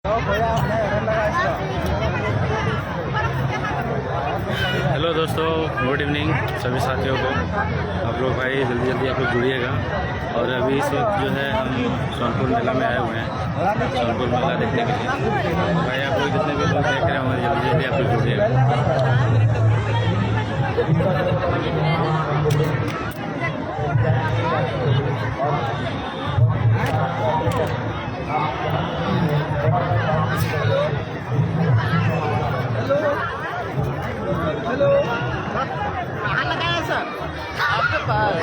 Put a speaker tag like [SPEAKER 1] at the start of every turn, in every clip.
[SPEAKER 1] Hello दोस्तों, good evening सभी साथियों को। आप लोग भाई जल्दी जल्दी आप लोग जुड़िएगा। और अभी इस वक्त जो है हम सोनपुर मेला में आए हुए हैं, सोनपुर मेला देखने के लिए। भाई आप लोग जितने भी लोग देख रहे होंगे जल्दी जल्दी आप लोग जुड़िएगा।
[SPEAKER 2] हेलो, कहाँ लगाया सर? आपके पास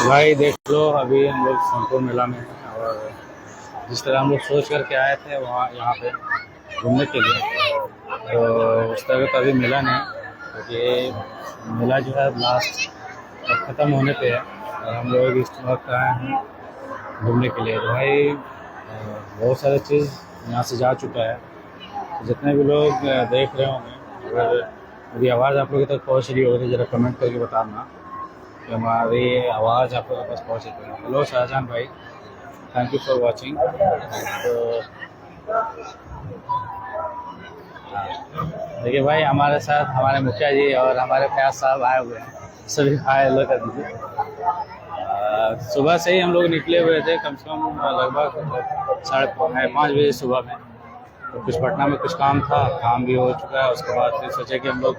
[SPEAKER 1] भाई देख लो, अभी हम लोग सोनपुर मेला में हैं और जिस तरह हम लोग सोच करके आए थे वहाँ यहाँ पे घूमने के लिए, तो उस तरह का अभी मिला नहीं। क्योंकि मेला जो है लास्ट ख़त्म होने पे है और हम लोग इस वक्त आए हैं घूमने के लिए। तो भाई बहुत सारे चीज़ यहाँ से जा चुका है। तो जितने भी लोग देख रहे होंगे, अगर मेरी आवाज़ आप लोगों तक पहुँच रही होगी तो ज़रा कमेंट करके बताना कि हमारी आवाज़ आप लोगों के पास पहुँच रही है। हेलो शाहजहान भाई, थैंक यू फॉर वाचिंग। तो देखिए भाई, हमारे साथ हमारे मुखिया जी और हमारे फयाज साहब आए हुए हैं। सभी हाय हेलो कर दीजिए। सुबह से ही हम लोग निकले हुए थे, कम से कम लगभग 5:30 बजे सुबह में। तो कुछ पटना में कुछ काम था, काम भी हो चुका है। उसके बाद फिर सोचे कि हम लोग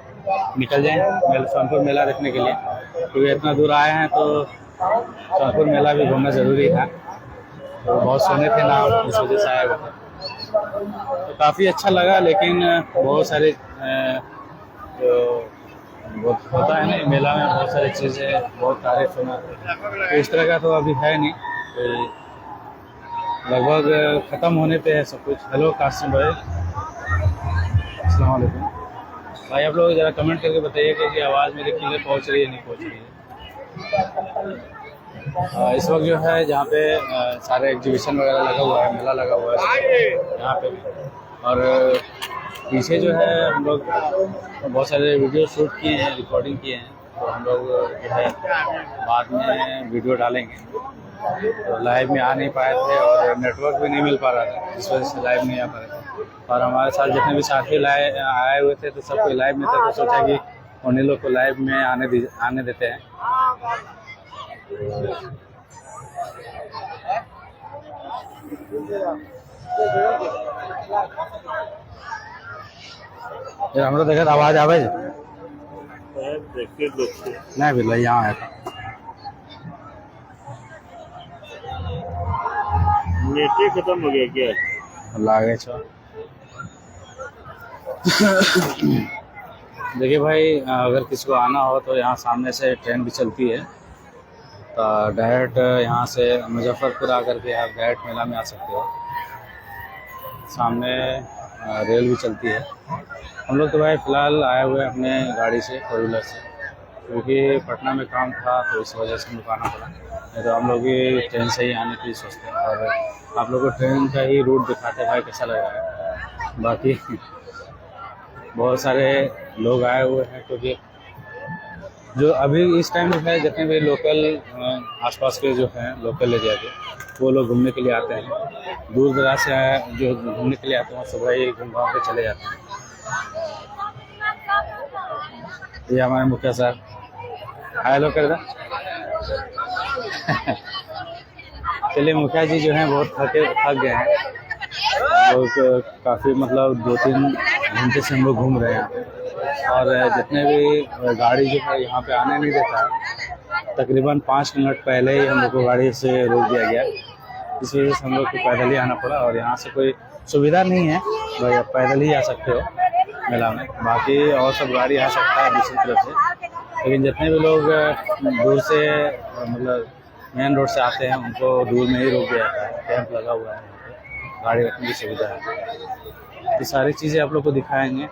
[SPEAKER 1] निकल जाएं सोनपुर मेला देखने के लिए, क्योंकि इतना दूर आए हैं तो सोनपुर मेला भी घूमना ज़रूरी था। तो बहुत सुने थे नाम, इस वजह से आए हुए थे। तो काफ़ी अच्छा लगा, लेकिन बहुत सारे जो वो होता है ना मेला में, बहुत सारी चीज़ें, बहुत तारीफ सुना, तो इस तरह का तो अभी है नहीं। तो लगभग ख़त्म होने पे है सब कुछ। हेलो कासिम भाई, अस्सलाम वालेकुम भाई। आप लोग ज़रा कमेंट करके बताइए कि आवाज़ मेरी क्लियर पहुंच रही है नहीं पहुंच रही है। इस वक्त जो है जहाँ पे सारे एग्जीबिशन वगैरह लगा हुआ है, मेला लगा हुआ है यहाँ पे भी। और पीछे जो है हम लोग बहुत सारे वीडियो शूट किए हैं, रिकॉर्डिंग किए हैं। तो हम लोग जो है बाद में वीडियो डालेंगे। तो लाइव में आ नहीं पाए थे और नेटवर्क भी नहीं मिल पा रहा था, जिस वजह से लाइव नहीं आ पा रहे थे। और हमारे साथ जितने भी साथी आए हुए थे तो सब कोई लाइव में थे, तो सोचा कि उन्हीं लोग को लाइव में आने देते हैं। हमरा देखत आवाज आवे नहीं भी यहाँ है
[SPEAKER 2] नेटे खत्म हो गया क्या?
[SPEAKER 1] लागे छो। देखिए भाई, अगर किसी को आना हो तो यहाँ सामने से ट्रेन भी चलती है। तो डायरेक्ट यहाँ से मुजफ्फरपुर आकर के आप डायरेक्ट मेला में आ सकते हो। सामने रेल भी चलती है। हम लोग तो भाई फ़िलहाल आए हुए अपने गाड़ी से, 4 व्हीलर से, क्योंकि पटना में काम था तो इस वजह से रुकाना पड़ा। नहीं तो हम लोग भी ट्रेन से ही आने की सोचते हैं। और आप लोग को ट्रेन का ही रूट दिखाते हैं भाई, कैसा लग रहा है। बाकी बहुत सारे लोग आए हुए हैं, क्योंकि जो अभी इस टाइम जो है जितने भी लोकल आसपास के जो हैं लोकल एरिया के, वो लोग घूमने के लिए आते हैं। दूर दराज से जो घूमने के लिए आते हैं सुबह ही घूम घाम के चले जाते हैं। ये हमारे मुखिया साहब हाय लो कर दो। चलिए मुखिया जी जो हैं बहुत थक गए हैं। लोग काफ़ी मतलब 2-3 घंटे से हम लोग घूम रहे हैं और जितने भी गाड़ी जो है यहाँ पे आने नहीं देता है, तकरीबन 5 मिनट पहले ही हम लोग को गाड़ी से रोक दिया गया। इस वजह से हम लोग को पैदल ही आना पड़ा और यहाँ से कोई सुविधा नहीं है भाई, आप पैदल ही आ सकते हो मेला में। बाकी और सब गाड़ी आ सकता है दूसरी तरफ से, लेकिन जितने भी लोग दूर से मतलब मेन रोड से आते हैं उनको दूर में ही रोक दिया जाता है। कैंप लगा हुआ है, गाड़ी रखने की सुविधा है। ये सारी चीज़ें आप लोग को दिखाएंगे।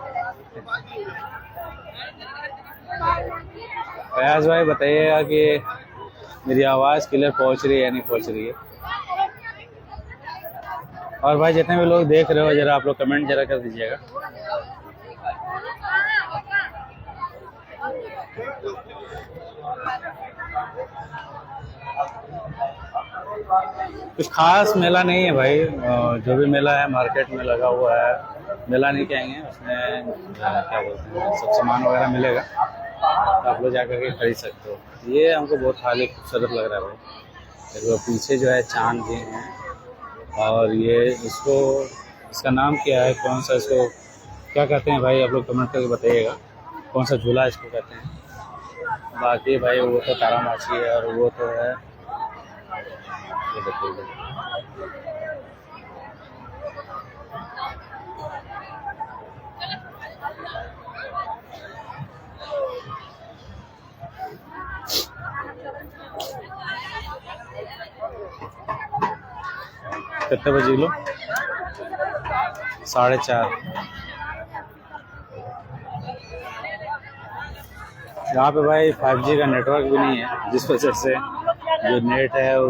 [SPEAKER 1] फयाज भाई बताइएगा कि मेरी आवाज़ क्लियर पहुंच रही है या नहीं पहुंच रही है। और भाई जितने भी लोग देख रहे हो जरा आप लोग कमेंट जरा कर दीजिएगा। कुछ खास मेला नहीं है भाई, जो भी मेला है मार्केट में लगा हुआ है। मेला नहीं कहेंगे, उसमें क्या बोलते हैं सब सामान वगैरह मिलेगा, तो आप लोग जाकर के खरीद सकते हो। ये हमको बहुत हाल ही खूबसूरत लग रहा है भाई। देखो पीछे जो है चांद जी हैं और ये इसका नाम क्या है, कौन सा इसको क्या कहते हैं भाई, आप लोग कमेंट करके बताइएगा कौन सा झूला इसको कहते हैं। बाकी भाई वो तो तारा माछी है और वो तो है ये देखिए। कितने बजे लो? 4:30। यहाँ पे भाई 5G का नेटवर्क भी नहीं है, जिस वजह से जो नेट है वो